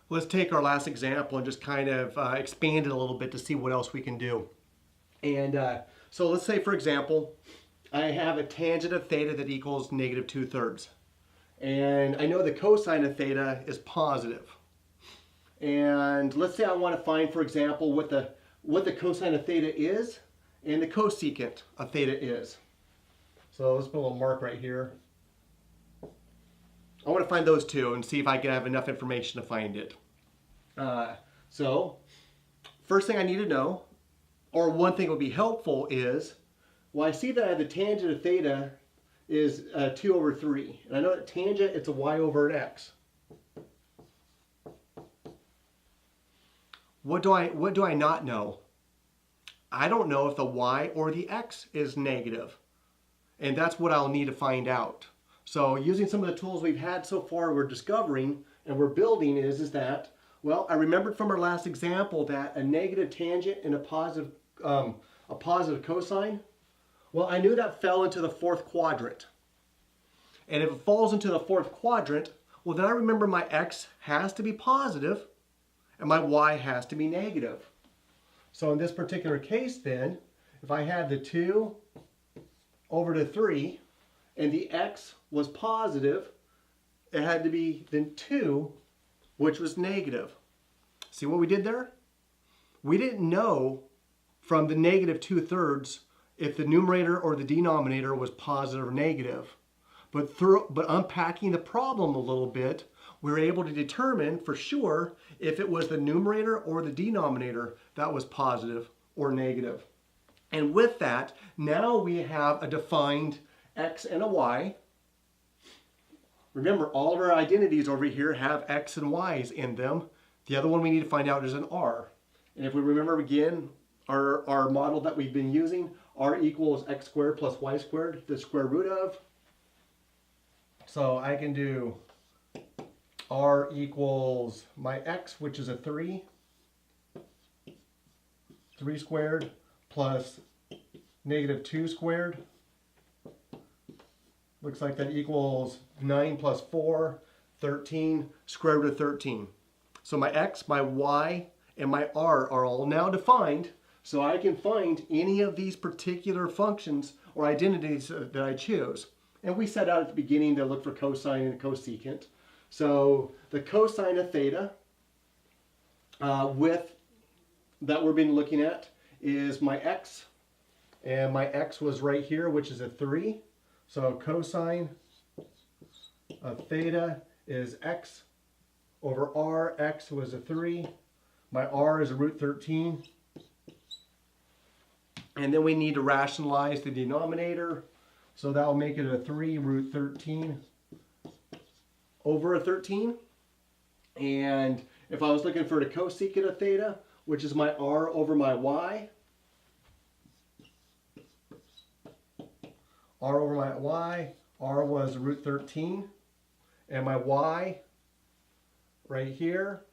let's take our last example and just kind of expand it a little bit to see what else we can do. And so let's say, for example, I have a tangent of theta that equals negative 2/3. And I know the cosine of theta is positive. And let's say I want to find, for example, what the cosine of theta is and the cosecant of theta is. So let's put a little mark right here. I want to find those two and see if I can have enough information to find it. So first thing I need to know, or one thing that would be helpful is, well, I see that I have the tangent of theta is 2/3. And I know that tangent, it's a y over an x. What do I not know? I don't know if the y or the x is negative. And that's what I'll need to find out. So using some of the tools we've had so far, we're discovering and we're building is that, well, I remembered from our last example that a negative tangent and a positive cosine, well, I knew that fell into the fourth quadrant. And if it falls into the fourth quadrant, well, then I remember my x has to be positive and my y has to be negative. So in this particular case then, if I had the 2/3 and the x was positive, it had to be then 2, which was negative. See what we did there? We didn't know from the negative 2/3 if the numerator or the denominator was positive or negative. But unpacking the problem a little bit, we were able to determine for sure if it was the numerator or the denominator that was positive or negative. And with that, now we have a defined x and a y. Remember, all of our identities over here have x and y's in them. The other one we need to find out is an r. And if we remember again, our model that we've been using, r equals x squared plus y squared, the square root of. So I can do r equals my x, which is a 3 squared, plus negative 2 squared. Looks like that equals 9 plus 4, 13, square root of 13. So my x, my y, and my r are all now defined, so I can find any of these particular functions or identities that I choose. And we set out at the beginning to look for cosine and cosecant. So the cosine of theta that we've been looking at is my x, and my x was right here, which is a 3. So cosine of theta is x over r. X was a 3. My r is a root 13. And then we need to rationalize the denominator. So that'll make it a 3 root 13 over a 13. And if I was looking for the cosecant of theta, which is my r over my y, r over my y, r was root 13, and my y right here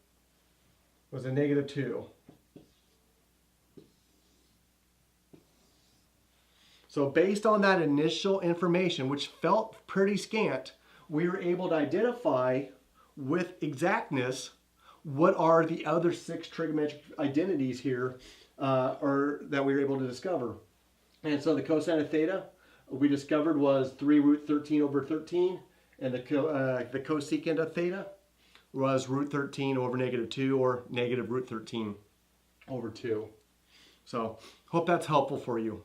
was a negative 2. So based on that initial information, which felt pretty scant, we were able to identify with exactness what are the other 6 trigonometric identities here that we were able to discover. And so the cosine of theta we discovered was 3 root 13 over 13, and the cosecant of theta was root 13 over negative 2, or negative root 13 over 2. So hope that's helpful for you.